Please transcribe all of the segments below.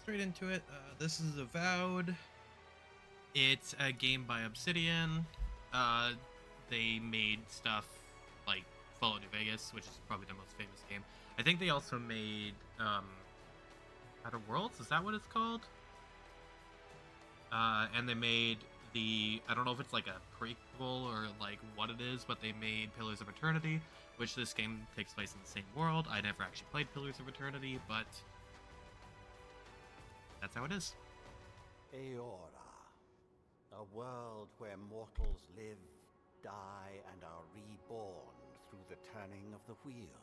straight into it. This is Avowed. It's a game by Obsidian. Uh, they made stuff like Fallout New Vegas, which is probably the most famous game. I think they also made Outer Worlds. Is that what it's called? And they made I don't know if it's like a prequel or like what it is, but they made Pillars of Eternity, which this game takes place in the same world. I never actually played Pillars of Eternity, but that's how it is. Aora, a world where mortals live, die, and are reborn through the turning of the wheel,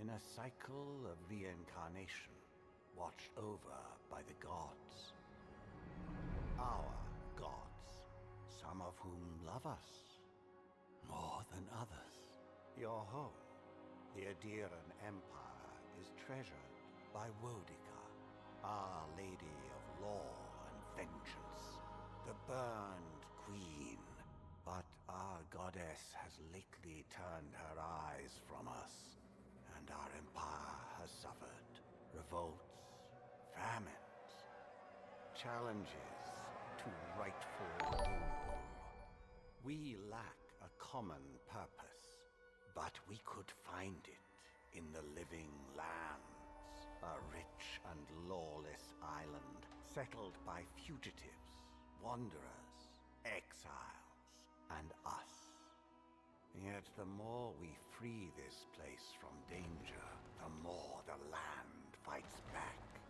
in a cycle of reincarnation, watched over by the gods. Our gods, some of whom love us more than others. Your home, the Adiran Empire, is treasured by Wodica, Our Lady of Law and Vengeance, the Burned Queen. But our goddess has lately turned her eyes from us, and our empire has suffered revolts, famines, challenges to rightful rule. We lack a common purpose, but we could find it in the living lands, a rich and lawless island settled by fugitives, wanderers, exiles, and us. Yet the more we free this place from danger, the more the land fights back.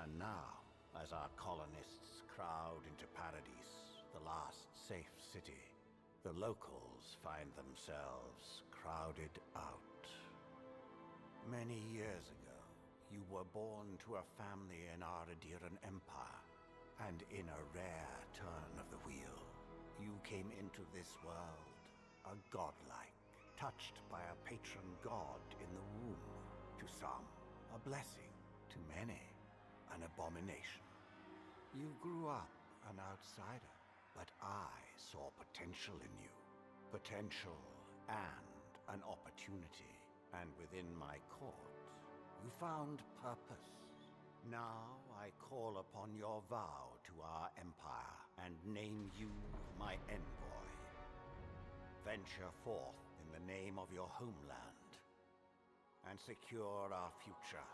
And now, as our colonists crowd into Paradise, the last safe city, the locals find themselves crowded out. Many years ago, you were born to a family in our Adiran Empire, and in a rare turn of the wheel, you came into this world, a godlike, touched by a patron god in the womb. To some, a blessing; to many, an abomination. You grew up an outsider, but I saw potential in you. Potential and an opportunity. And within my court, you found purpose. Now I call upon your vow to our empire and name you my envoy. Venture forth in the name of your homeland and secure our future.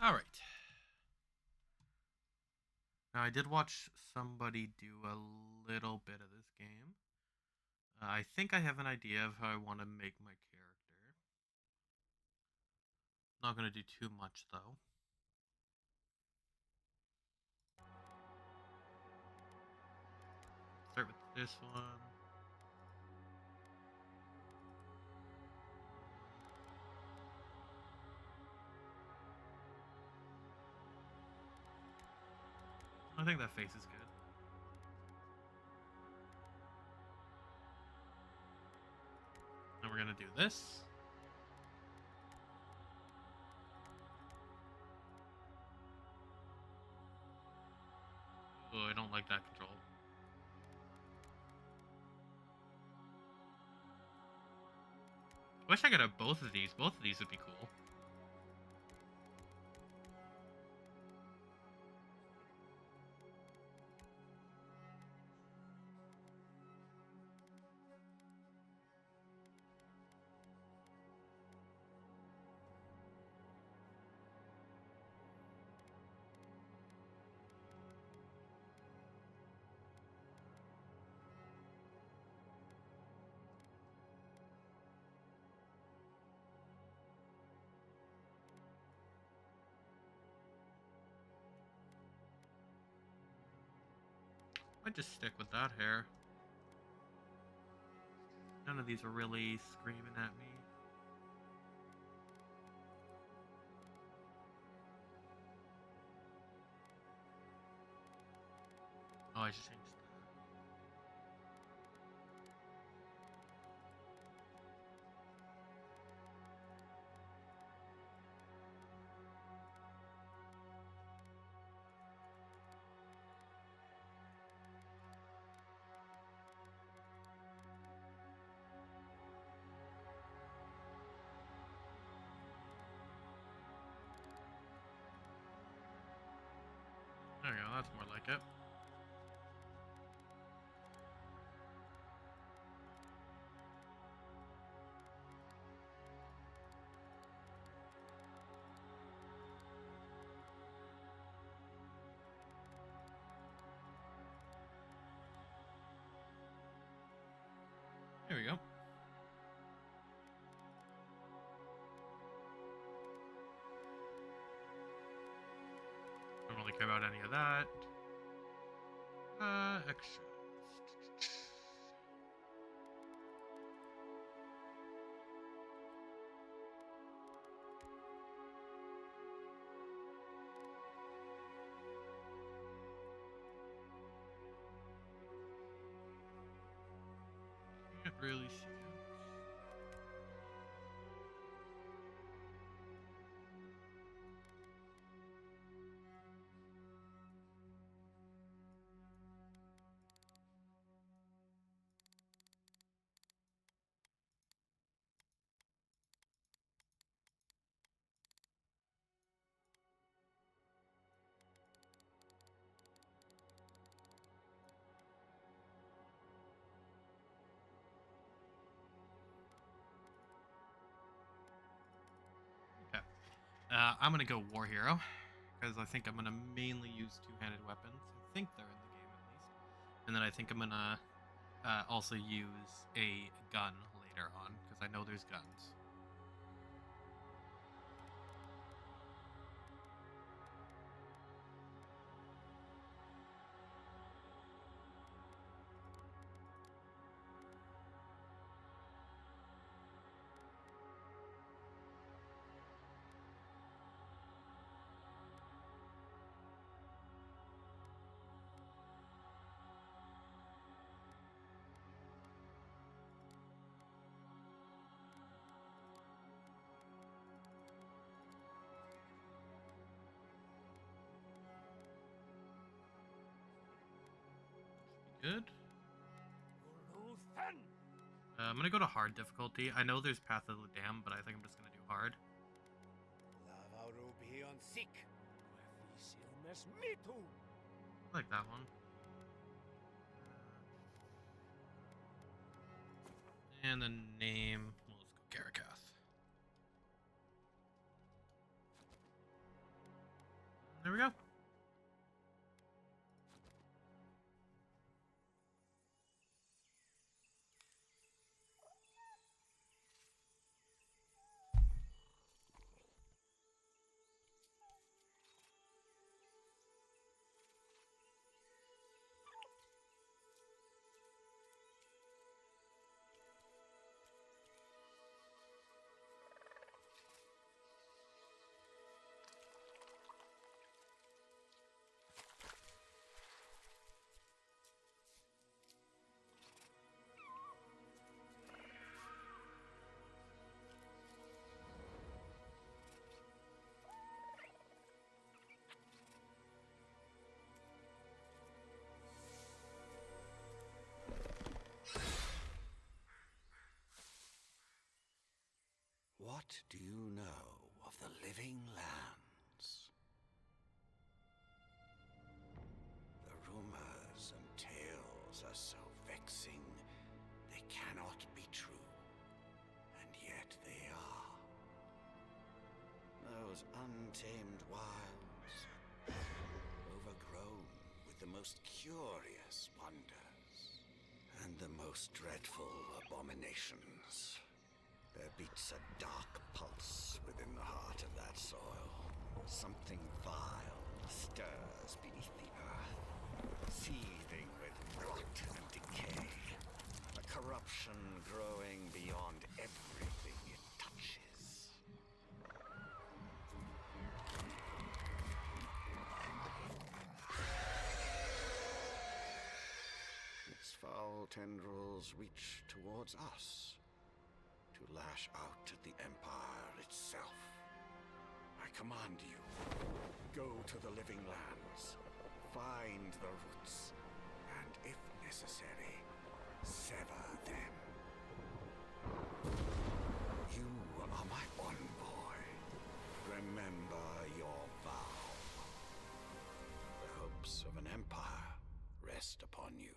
All right. Now, I did watch somebody do a little bit of this game. I think I have an idea of how I want to make my character. Not going to do too much, though. Start with this one. I think that face is good. And we're going to do this. Oh, I don't like that control. Wish I could have both of these. Both of these would be cool. I'd just stick with that hair. None of these are really screaming at me. Oh, I should change that. Yep. There we go. Don't really care about any of that. Extras. Can't really see it. Okay. I'm gonna go War Hero because I think I'm gonna mainly use two-handed weapons. I think they're in the game at least, and then I think I'm gonna also use a gun later on because I know there's guns. Good. I'm gonna go to hard difficulty. I know there's Path of the Dam, but I think I'm just gonna do hard. I like that one. And the name, well, let's go Garakath. There we go. What do you know of the living lands? The rumors and tales are so vexing, they cannot be true, and yet they are. Those untamed wilds, overgrown with the most curious wonders, and the most dreadful abominations. There beats a dark pulse within the heart of that soil. Something vile stirs beneath the earth, seething with rot and decay. A corruption growing beyond everything it touches. Its foul tendrils reach towards us, to lash out at the Empire itself. I command you, go to the living lands, find the roots, and if necessary, sever them. You are my envoy. Remember your vow. The hopes of an empire rest upon you.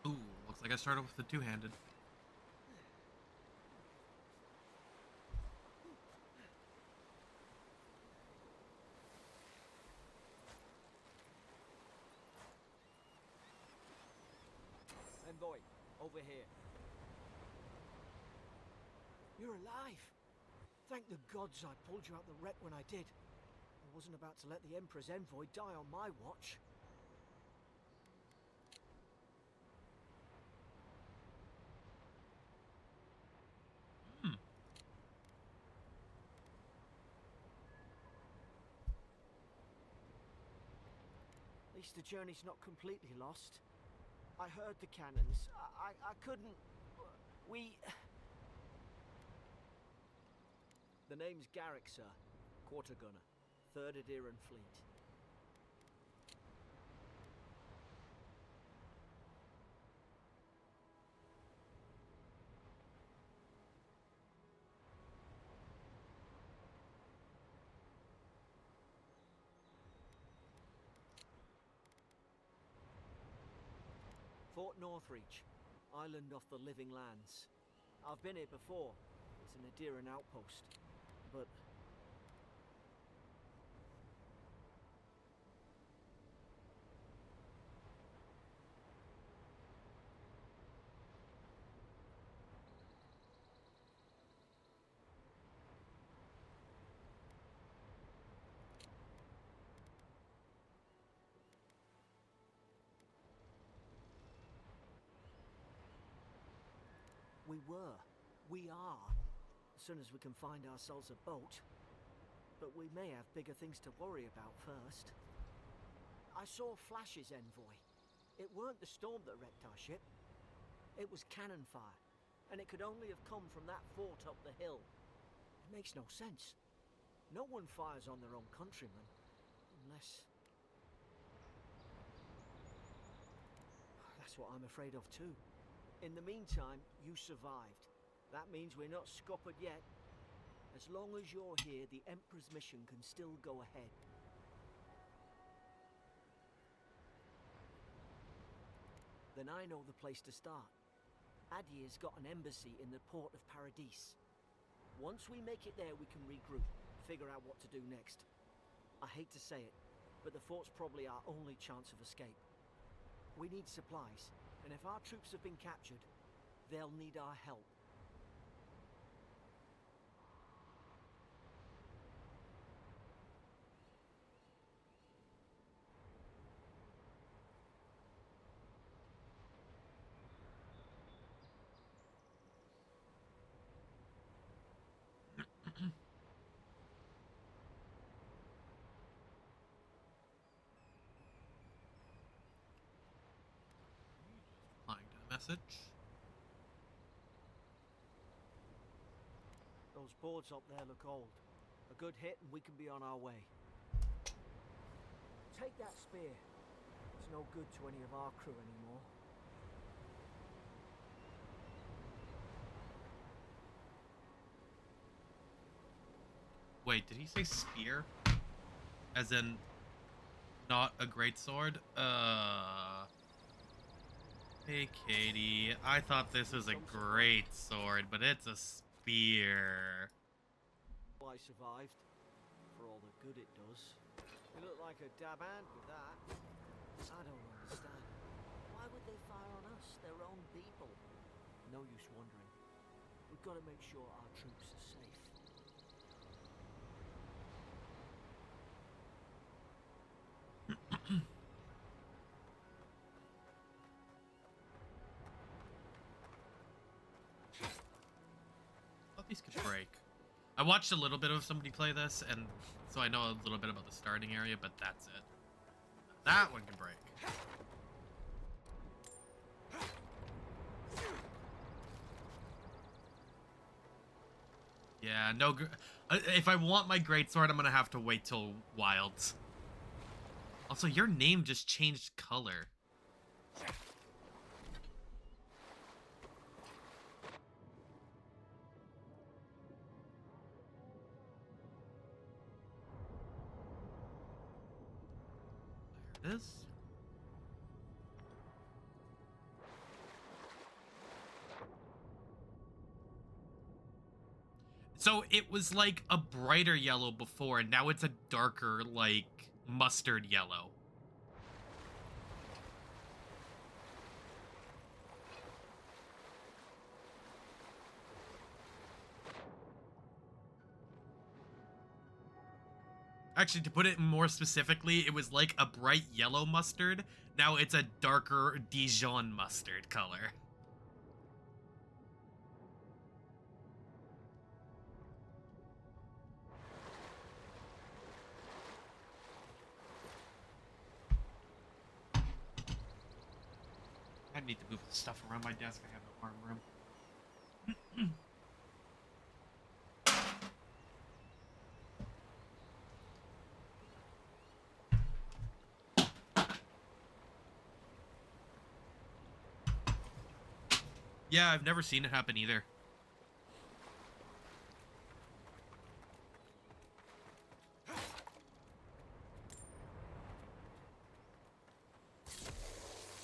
Ooh, looks like I started with the two-handed. Envoy, over here. You're alive! Thank the gods I pulled you out the wreck when I did. I wasn't about to let the Emperor's envoy die on my watch. Hmm. At least the journey's not completely lost. I heard the cannons. I couldn't... We... The name's Garrick, sir. Quarter gunner. 3rd Adiran Fleet. Fort Northreach, island off the Living Lands. I've been here before. It's an Adiran outpost, but... We were. We are. As soon as we can find ourselves a boat. But we may have bigger things to worry about first. I saw flashes, Envoy. It weren't the storm that wrecked our ship. It was cannon fire. And it could only have come from that fort up the hill. It makes no sense. No one fires on their own countrymen. Unless... That's what I'm afraid of too. In the meantime, you survived. That means we're not scuppered yet. As long as you're here, the Emperor's mission can still go ahead. Then I know the place to start. Adir's got an embassy in the port of Paradis. Once we make it there, we can regroup, figure out what to do next. I hate to say it, but the fort's probably our only chance of escape. We need supplies. And if our troops have been captured, they'll need our help. Replying to the message. Those boards up there look old. A good hit and we can be on our way. Take that spear. It's no good to any of our crew anymore. Wait, did he say spear? As in, not a great sword? Hey, Katie. I thought this was a great sword, but it's a spear. I survived, for all the good it does. You look like a dab hand with that. I don't understand. Why would they fire on us, their own people? No use wondering. We've got to make sure our troops are safe. Thought these could break. I watched a little bit of somebody play this, and so I know a little bit about the starting area, but that's it. That one can break. Yeah, no. If I want my greatsword, I'm gonna have to wait till Wilds. Also, your name just changed color. There it is. So it was like a brighter yellow before, and now it's a darker, like, mustard yellow. Actually, to put it more specifically, it was like a bright yellow mustard. Now it's a darker Dijon mustard color. I need to move the stuff around my desk. I have no arm room. Yeah, I've never seen it happen either.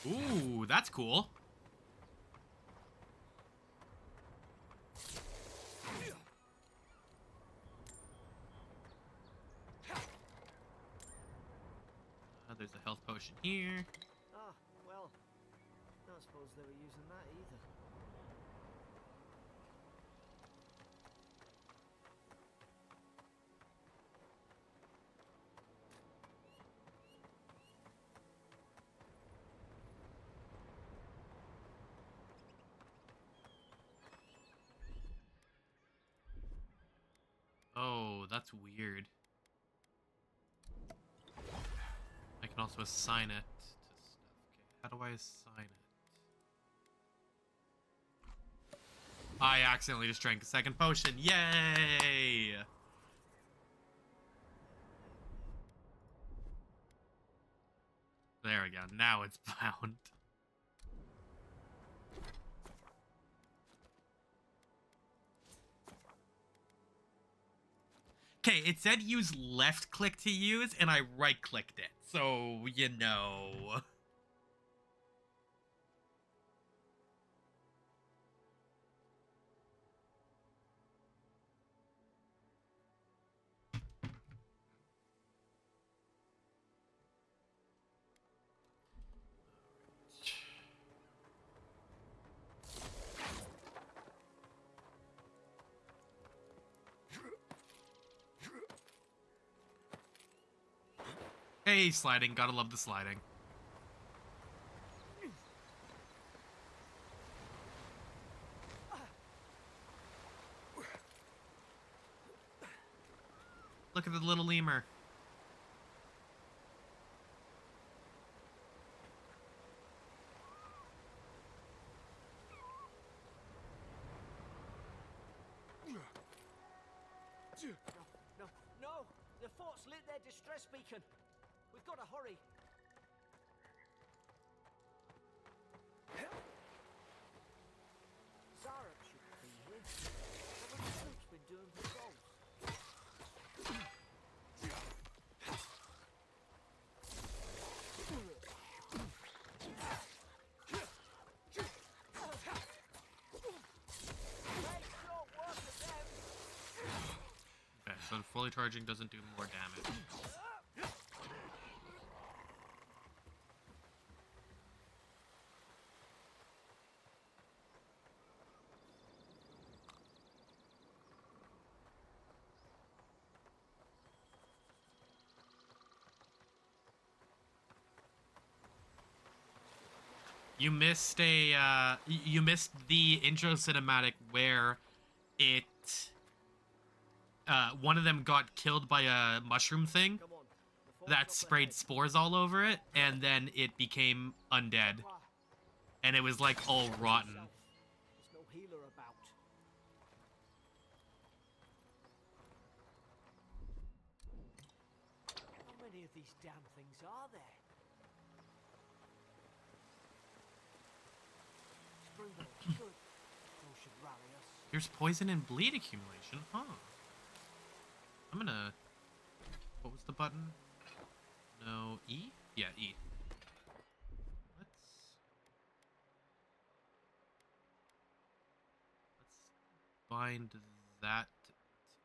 Ooh, that's cool. There's a health potion here. Ah, well, don't suppose they were using that either. Oh, that's weird. I can also assign it to stuff. Okay, how do I assign it? I accidentally just drank a second potion. Yay! There we go. Now it's bound. Okay, it said use left click to use, and I right clicked it. So, you know. Hey, sliding. Gotta love the sliding. Look at the little lemur. No, no! The fort's lit their distress beacon! We've got to hurry! Zarek should be here. What have the troops been doing patrols? fully charging doesn't do more damage. You missed you missed the intro cinematic where it, one of them got killed by a mushroom thing that sprayed spores all over it, and then it became undead. And it was like all rotten. There's no healer about. How many of these damn things are there? Springboard, good. Those should rally us. There's poison and bleed accumulation, huh? I'm gonna... What was the button? No, E? Yeah, E. Let's bind that.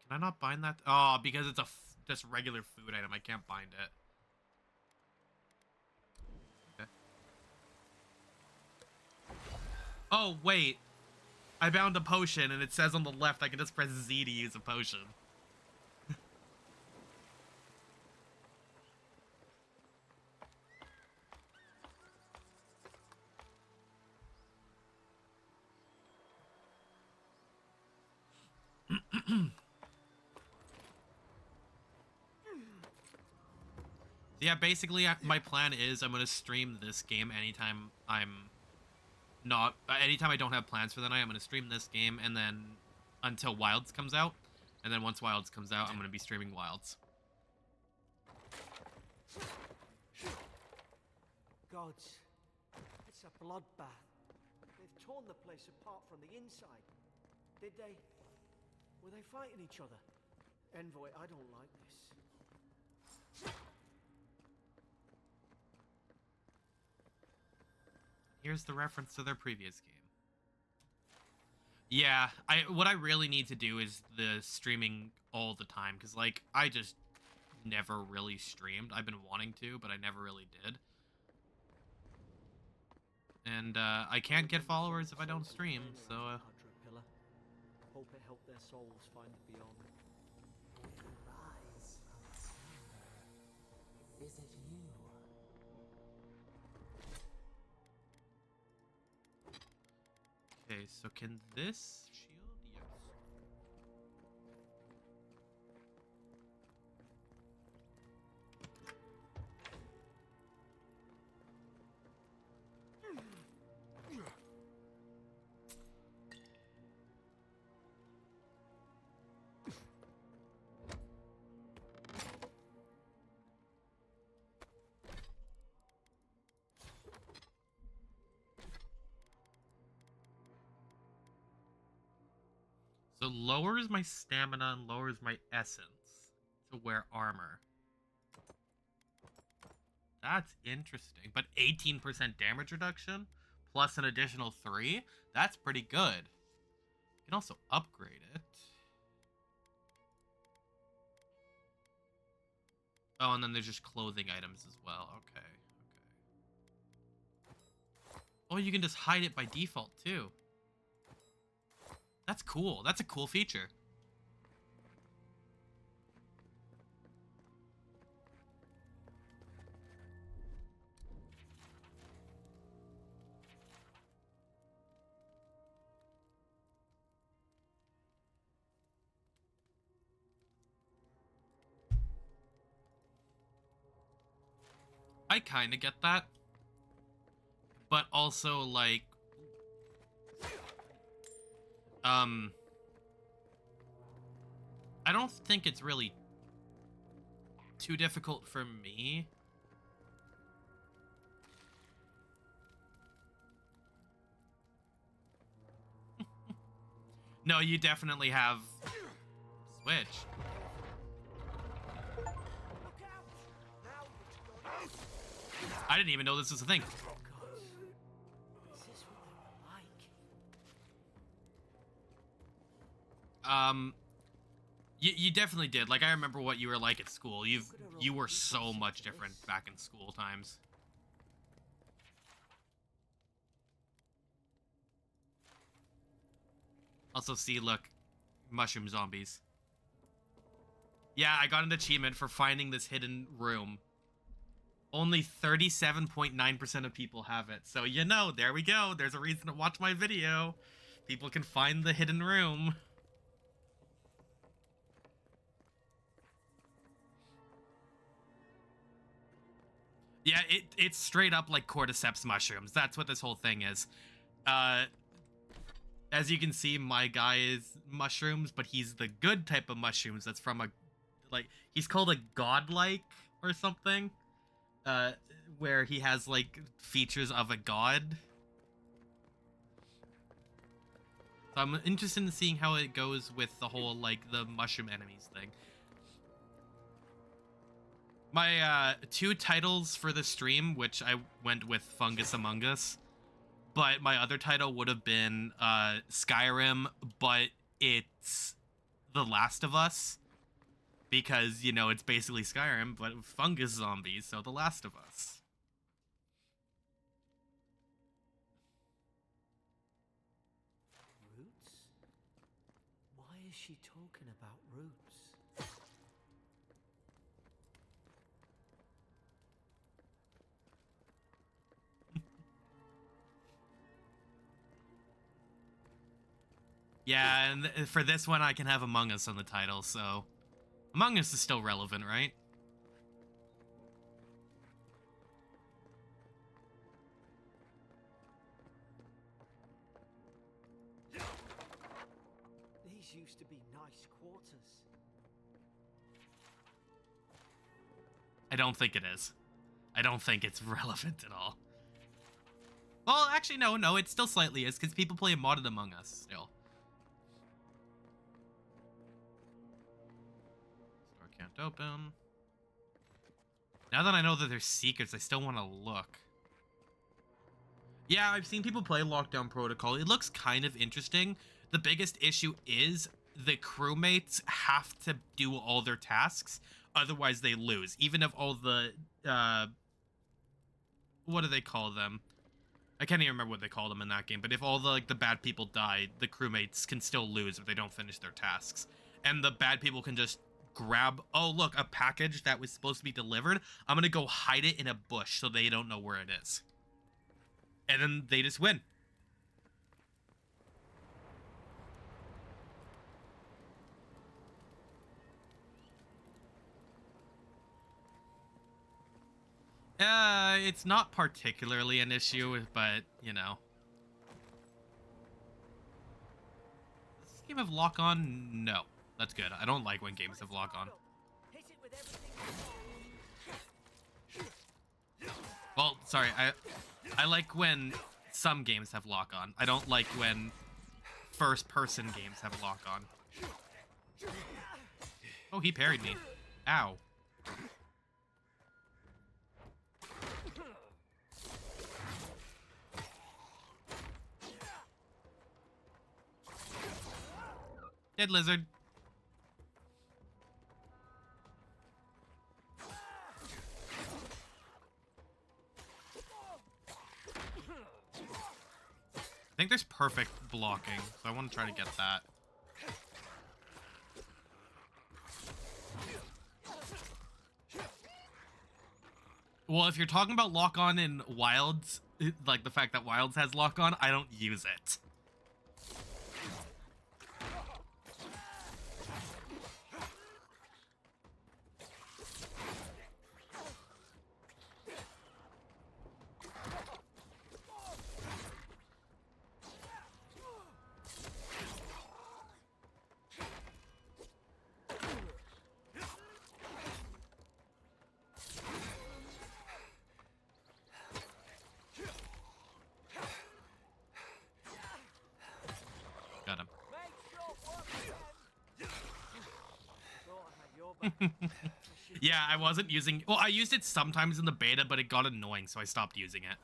Can I not bind that? Oh, because it's a just regular food item. I can't bind it. Okay. Oh, wait. I bound a potion, and it says on the left I can just press Z to use a potion. Yeah, basically my plan is I'm going to stream this game anytime anytime I don't have plans for the night. I'm going to stream this game, and then until Wilds comes out, and then once Wilds comes out, I'm going to be streaming Wilds. Gods, it's a bloodbath. They've torn the place apart from the inside. Did they? Were they fighting each other? Envoy, I don't like this. Here's the reference to their previous game. Yeah, what I really need to do is the streaming all the time, because, like, I just never really streamed. I've been wanting to, but I never really did. And, I can't get followers if I don't stream, so, Hope it helped their souls find the beyond. Rise from slumber. Is it you? Okay, so can this shield? Yes. So lowers my stamina and lowers my essence to wear armor. That's interesting. But 18% damage reduction plus an additional 3? That's pretty good. You can also upgrade it. Oh, and then there's just clothing items as well. Okay. Oh, you can just hide it by default too. That's cool. That's a cool feature. I kind of get that. But also, like... I don't think it's really too difficult for me. No, you definitely have Switch. I didn't even know this was a thing. Is this what they were like? You definitely did. Like, I remember what you were like at school. You Look at her were old so people much such a different list. back in school times. Also, see, look, mushroom zombies. Yeah, I got an achievement for finding this hidden room. Only 37.9% of people have it. So, you know, there we go. There's a reason to watch my video. People can find the hidden room. Yeah, it's straight up like cordyceps mushrooms. That's what this whole thing is. As you can see, my guy is mushrooms, but he's the good type of mushrooms. That's from a, like, he's called a godlike or something. Uh, where he has, like, features of a god. So I'm interested in seeing how it goes with the whole, like, the mushroom enemies thing. My two titles for the stream, which I went with Fungus Among Us, but my other title would have been Skyrim, but it's The Last of Us, because, you know, it's basically Skyrim, but fungus zombies, so The Last of Us. Roots? Why is she talking about roots? Yeah, and for this one, I can have Among Us on the title, so Among Us is still relevant, right? These used to be nice quarters. I don't think it is. I don't think it's relevant at all. Well, actually, no, it still slightly is, because people play modded Among Us still. Store can't open. Now that I know that there's secrets, I still want to look. Yeah, I've seen people play Lockdown Protocol. It looks kind of interesting. The biggest issue is the crewmates have to do all their tasks, otherwise they lose. Even if all the, what do they call them? I can't even remember what they call them in that game, but if all the, like, the bad people die, the crewmates can still lose if they don't finish their tasks. And the bad people can just grab, oh, look, a package that was supposed to be delivered. I'm gonna go hide it in a bush so they don't know where it is. And then they just win. It's not particularly an issue, but, you know. Does this game have lock-on? No. That's good. I don't like when games have lock-on. Hit it with everything you got. Well, sorry, I like when some games have lock-on. I don't like when first-person games have lock-on. Oh, he parried me. Ow. Dead lizard. I think there's perfect blocking, so I want to try to get that. Well, if you're talking about lock-on in Wilds, like the fact that Wilds has lock-on, I don't use it. Got him. Make short work of them. Thought I had your back. Yeah, I wasn't using... Well, I used it sometimes in the beta, but it got annoying, so I stopped using it.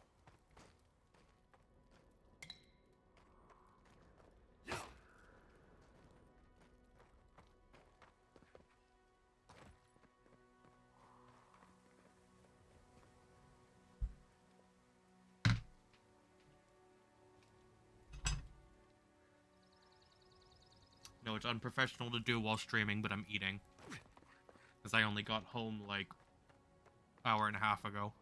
No, it's unprofessional to do while streaming, but I'm eating. Because I only got home, like, hour and a half ago.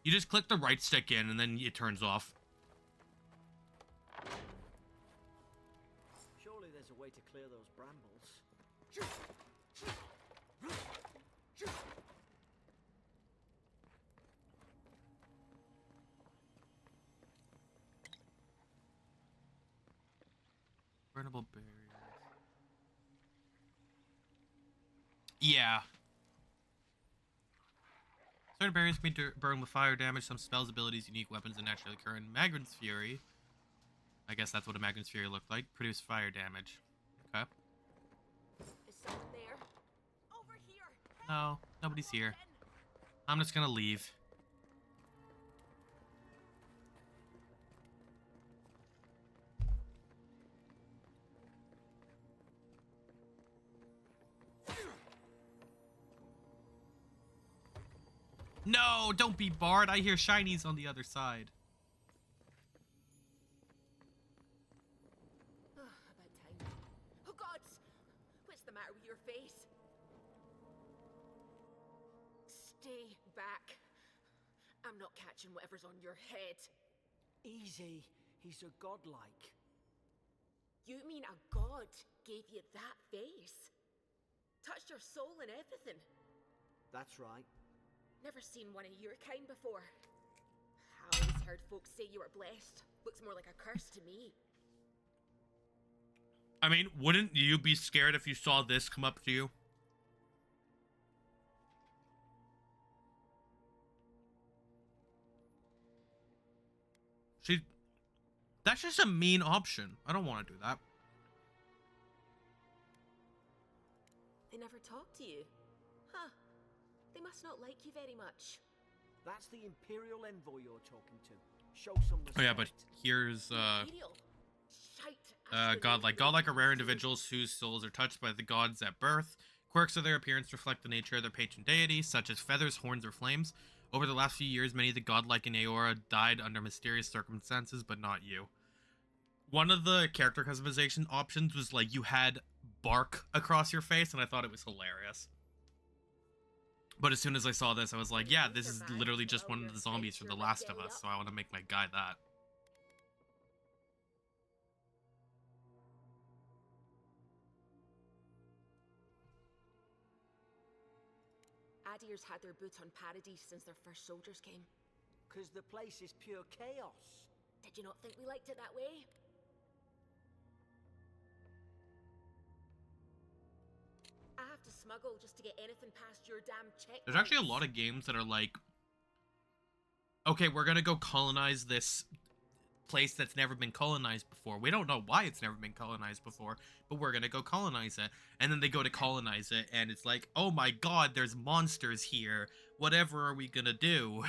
You just click the right stick in, and then it turns off. Surely there's a way to clear those brambles. Burnable barriers. Yeah. Certain barriers can be burned with fire damage. Some spells, abilities, unique weapons, and naturally occur in Magrin's Fury. I guess that's what a Magrin's Fury looked like. Produce fire damage. Okay. Is someone there? Over here! No, nobody's here. I'm just gonna leave. No, don't be barred. I hear shinies on the other side. About time. Oh gods! What's the matter with your face? Stay back. I'm not catching whatever's on your head. Easy. He's a godlike. You mean a god gave you that face? Touched your soul and everything? That's right. Never seen one of your kind before. I always heard folks say you were blessed. Looks more like a curse to me. I mean, wouldn't you be scared if you saw this come up to you? That's just a mean option. I don't want to do that. They never talk to you. Huh. They must not like you very much. That's the Imperial envoy you're talking to. Show some respect. Oh yeah, but here's Imperial. Shite. godlike are rare individuals whose souls are touched by the gods at birth. Quirks of their appearance reflect the nature of their patron deity, such as feathers, horns, or flames. Over the last few years, many of the godlike in Aora died under mysterious circumstances, but not you. One of the character customization options was like you had bark across your face, and I thought it was hilarious. But as soon as I saw this, I was like, yeah, this is literally just one of the zombies from The Last of Us, so I want to make my guy that. Adir's had their boot on Paradise since their first soldiers came. 'Cause the place is pure chaos. Did you not think we liked it that way? I have to smuggle just to get anything past your damn check. There's actually a lot of games that are like, okay, we're gonna go colonize this place that's never been colonized before. We don't know why it's never been colonized before, but we're gonna go colonize it. And then they go to colonize it, and it's like, oh my god, there's monsters here. Whatever are we gonna do?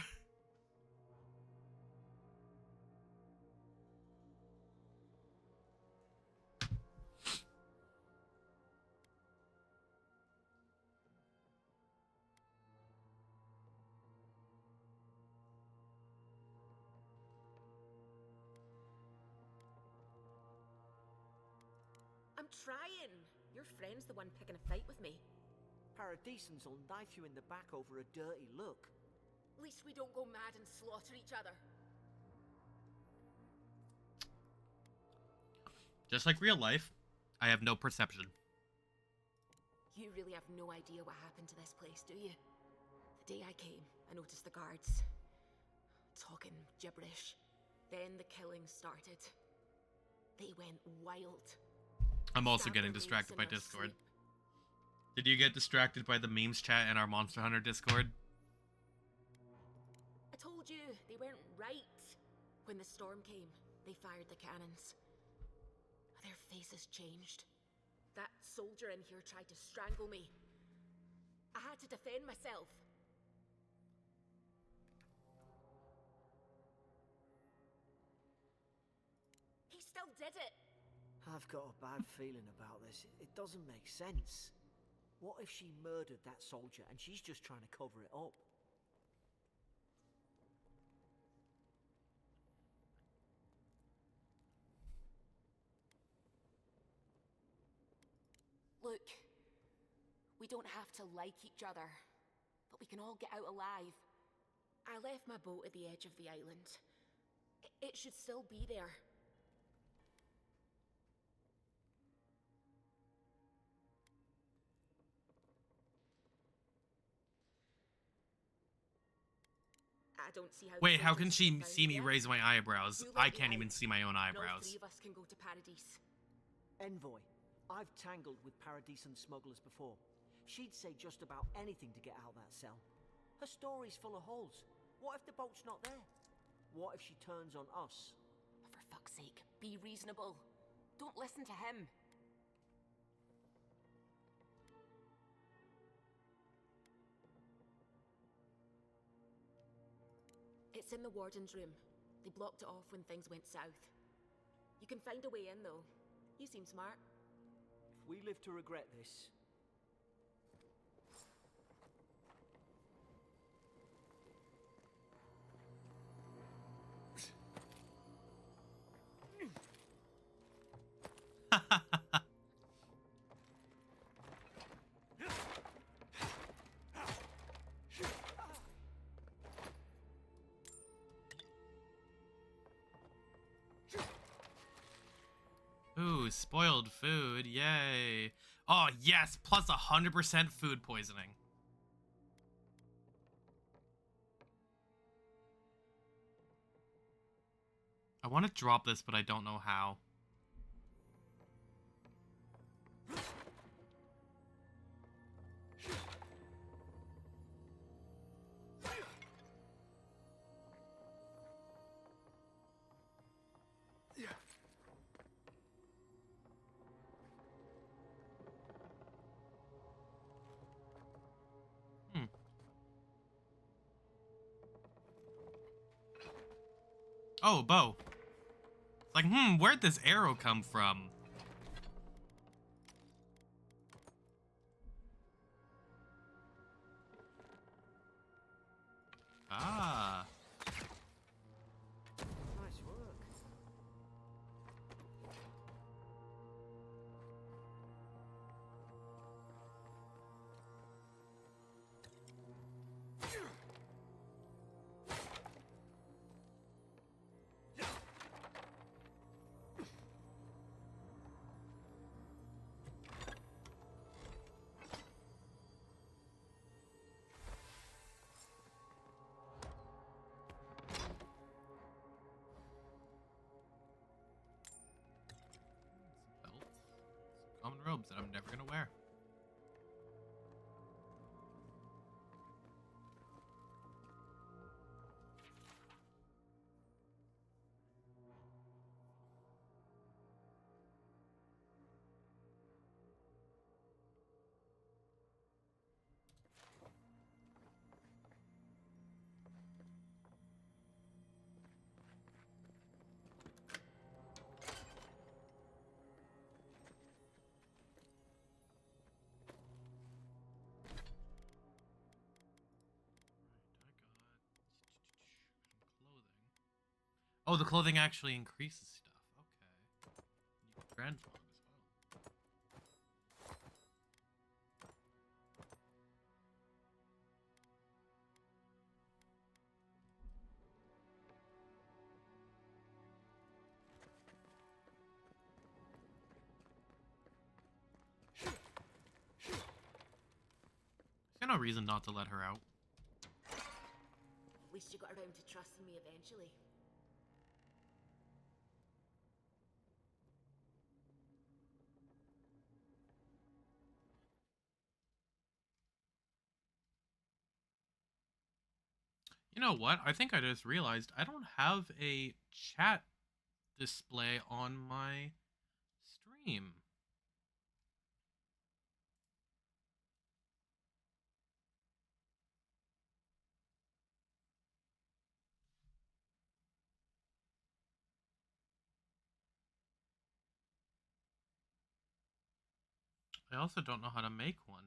I'm trying. Your friend's the one picking a fight with me. Paradisans will knife you in the back over a dirty look. At least we don't go mad and slaughter each other. Just like real life, I have no perception. You really have no idea what happened to this place, do you? The day I came, I noticed the guards talking gibberish. Then the killing started. They went wild. I'm also Stabbed getting their distracted by mates in their Discord. sleep. Did you get distracted by the memes chat in our Monster Hunter Discord? I told you, they weren't right. When the storm came, they fired the cannons. Their faces changed. That soldier in here tried to strangle me. I had to defend myself. He still did it. I've got a bad feeling about this. It doesn't make sense. What if she murdered that soldier and she's just trying to cover it up? Look, we don't have to like each other, but we can all get out alive. I left my boat at the edge of the island. It should still be there. I don't see how. Wait, how can soldiers she get down see me there. raise my eyebrows? You I let me can't out, even see my own and all eyebrows. three of us can go to Paradise. Envoy, I've tangled with Paradisan smugglers before. She'd say just about anything to get out that cell. Her story's full of holes. What if the boat's not there? What if she turns on us? For fuck's sake, be reasonable. Don't listen to him. It's in the warden's room. They blocked it off when things went south. You can find a way in, though. You seem smart. If we live to regret this... Ooh, spoiled food. Yay. Oh, yes. Plus 100% food poisoning. I want to drop this, but I don't know how. Oh, bow. It's like, where'd this arrow come from? Ah. Nice work. Belt. Common robes that I'm never gonna wear. Oh, the clothing actually increases stuff. Okay. Transmog as well. There's no reason not to let her out. At least you got around to trusting me eventually. You know what? I think I just realized I don't have a chat display on my stream. I also don't know how to make one.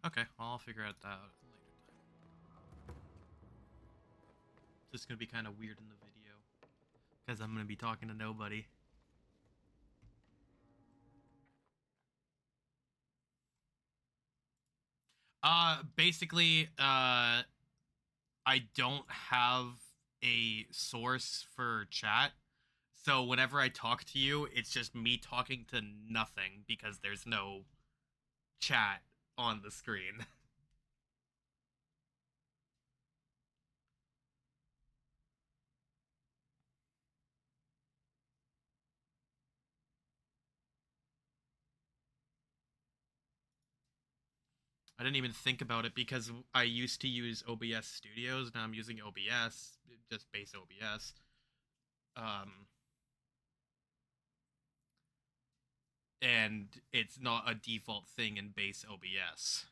Okay, well, I'll figure out that at a later time. It's just gonna be kind of weird in the video because I'm gonna be talking to nobody. Basically, I don't have a source for chat. So whenever I talk to you, it's just me talking to nothing because there's no chat on the screen. I didn't even think about it because I used to use OBS Studios. Now I'm using OBS, just base OBS. And it's not a default thing in base OBS.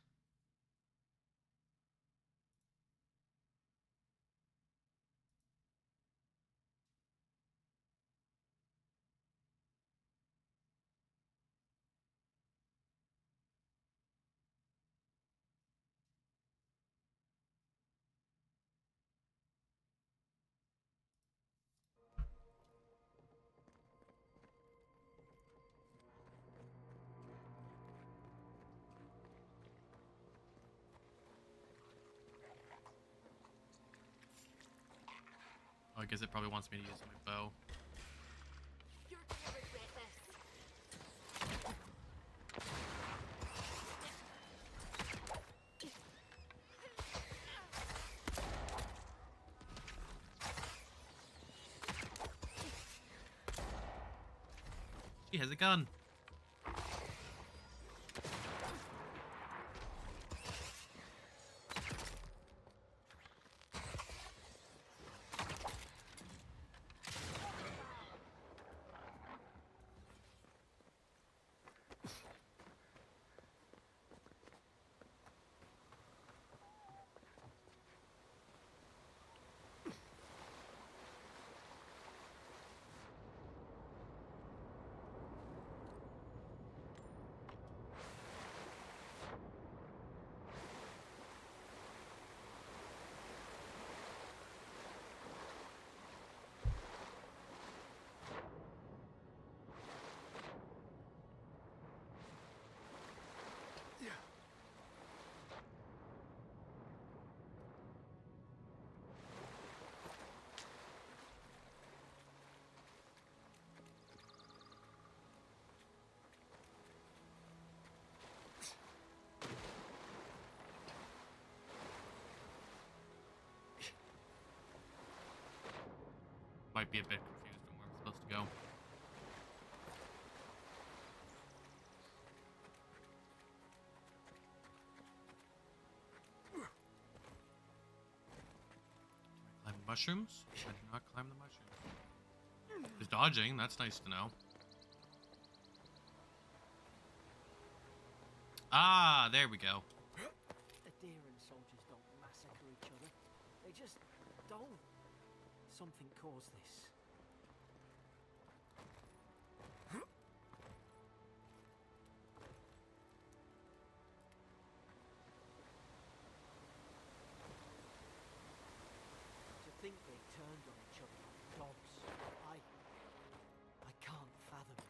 Oh, I guess it probably wants me to use my bow. You're gonna regret this. She has a gun. Might be a bit confused on where I'm supposed to go. Do I climb the mushrooms? I do not climb the mushrooms. There's dodging, that's nice to know. Ah, there we go. The deer and soldiers don't massacre each other. They just don't. Something caused this. To think they turned on each other like dogs. I can't fathom it.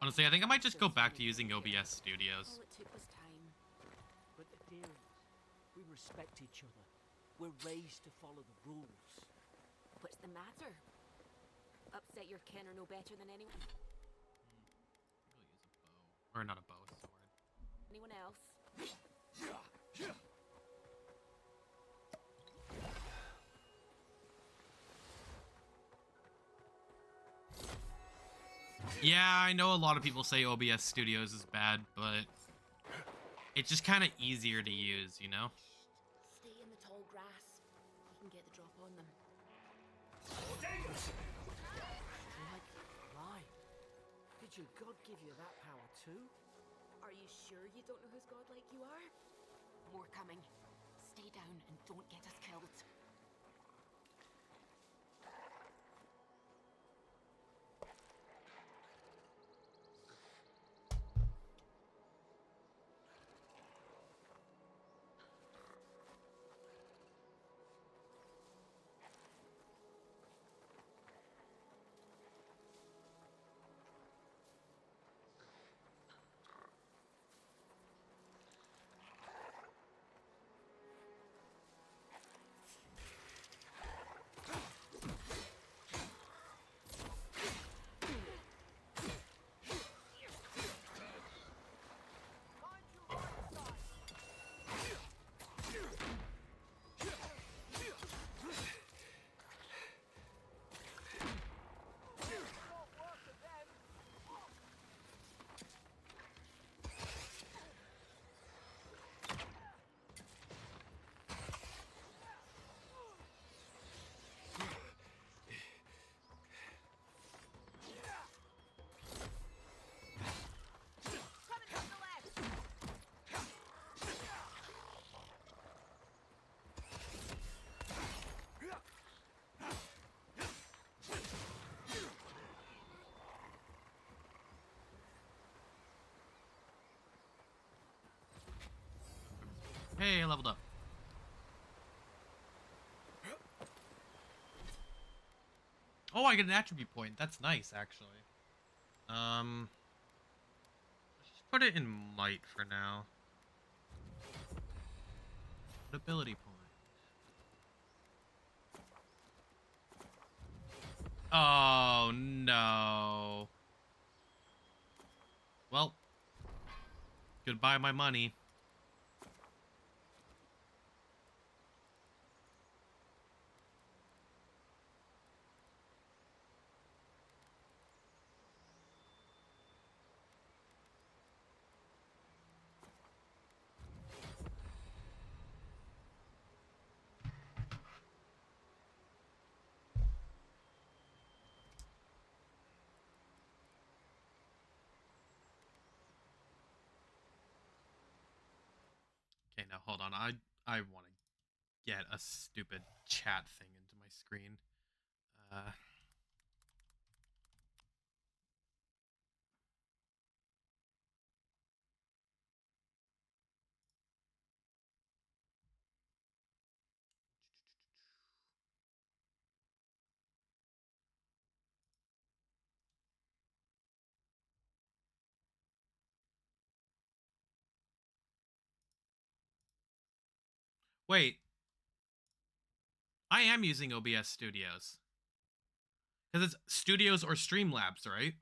Honestly, I think I might just go back to using OBS Studios. All it took was time. But the Deerings, we respect each other. We're raised to follow the rules. What's the matter? Upset your kin are no better than anyone. Or not a bow, a sword. Anyone else? Yeah, I know a lot of people say OBS Studios is bad, but it's just kind of easier to use, you know? Stay in the tall grass. You can get the drop on them. Like mine. Did your God give you that power too? Are you sure you don't know who's godlike you are? More coming. Stay down and don't get us killed. Hey, I leveled up. Oh, I get an attribute point. That's nice, actually. Let's just put it in might for now. Ability point. Oh, no. Well, goodbye my money. Okay, now hold on. I want to get a stupid chat thing into my screen. Wait, I am using OBS Studios. Because it's Studios or Streamlabs, right?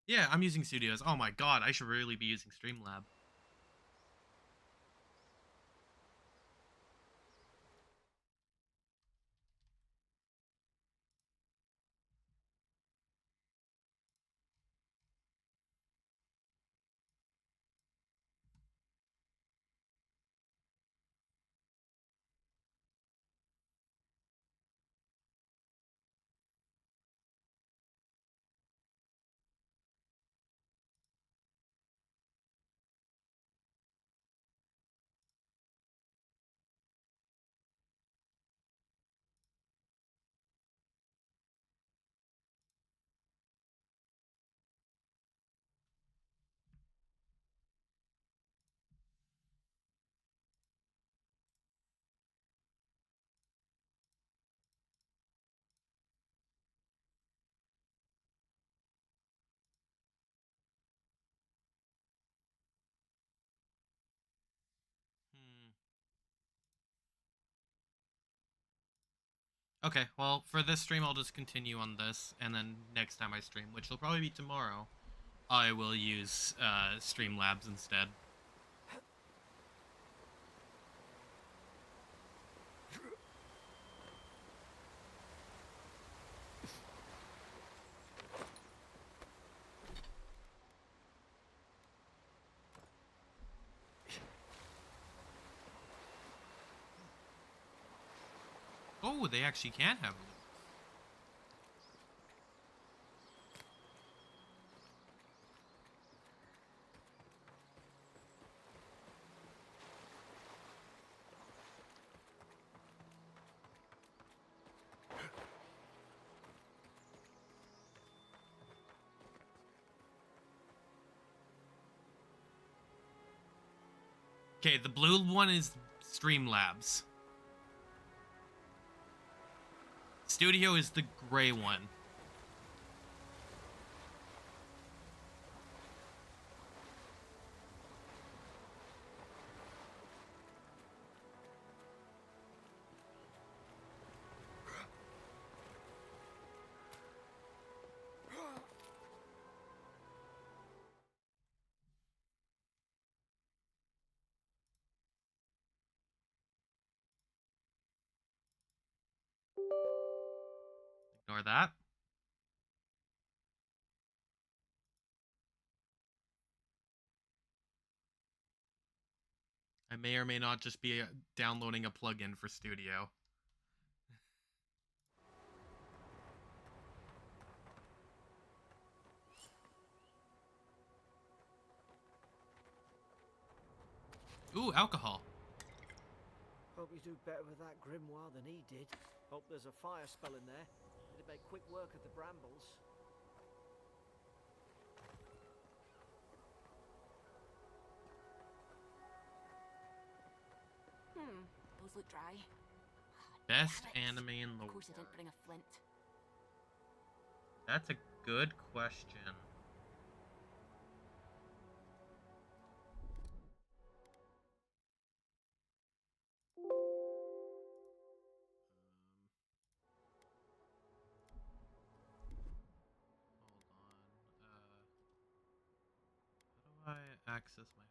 Yeah, I'm using Studios. Oh my god, I should really be using Streamlab. Okay, well, for this stream, I'll just continue on this, and then next time I stream, which will probably be tomorrow, I will use Streamlabs instead. Oh, they actually can have loops. Okay, the blue one is Streamlabs. Studio is the gray one. Ignore that. I may or may not just be downloading a plugin for Studio. Ooh, alcohol. Hope you do better with that grimoire than he did. Hope there's a fire spell in there. It'd make quick work of the brambles. bottles look dry. Best Damn it. anime in the Of course I world. didn't bring a flint. That's a good question. Hold on. How do I access my hotbar?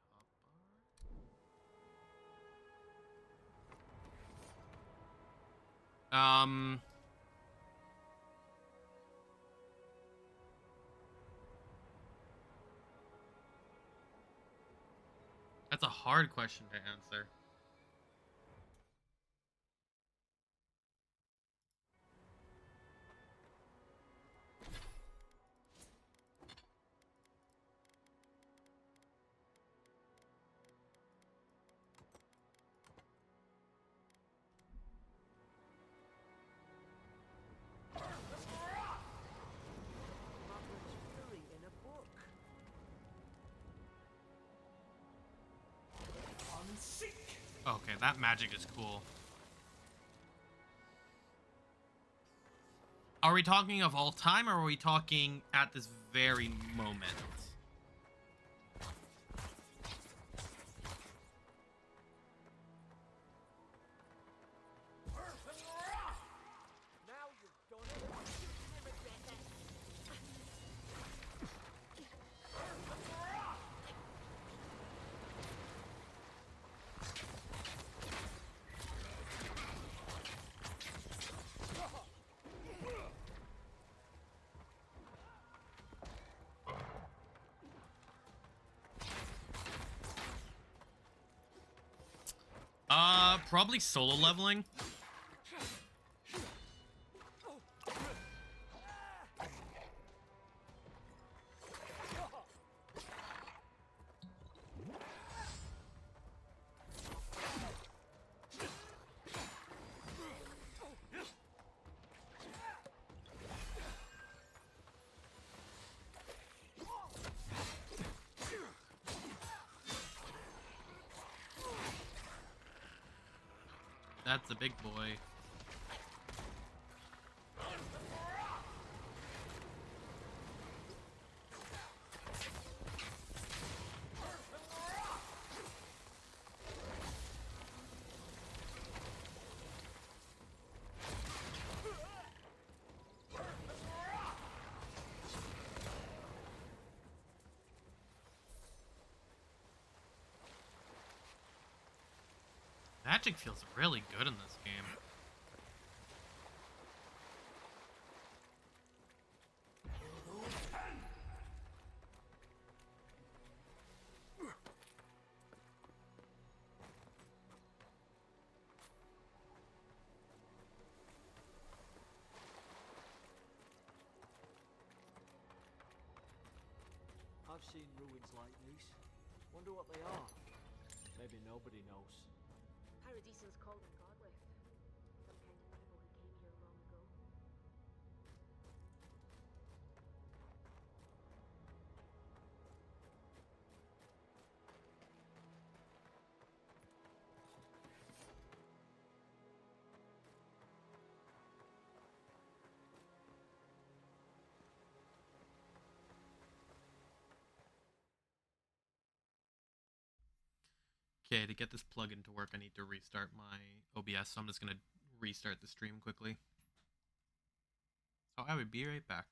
That's a hard question to answer. Margaret's Fury in a book. Okay, that magic is cool. Are we talking of all time, or are we talking at this very moment? Now you've done it. You're gonna regret this. Probably solo leveling. That's a big boy. Magic feels really good in this game. I've seen ruins like these. Wonder what they are. Maybe nobody knows. Paradisans call them godless. Some kind of people who came here long ago. Okay, to get this plugin to work, I need to restart my OBS, so I'm just going to restart the stream quickly. So I will be right back.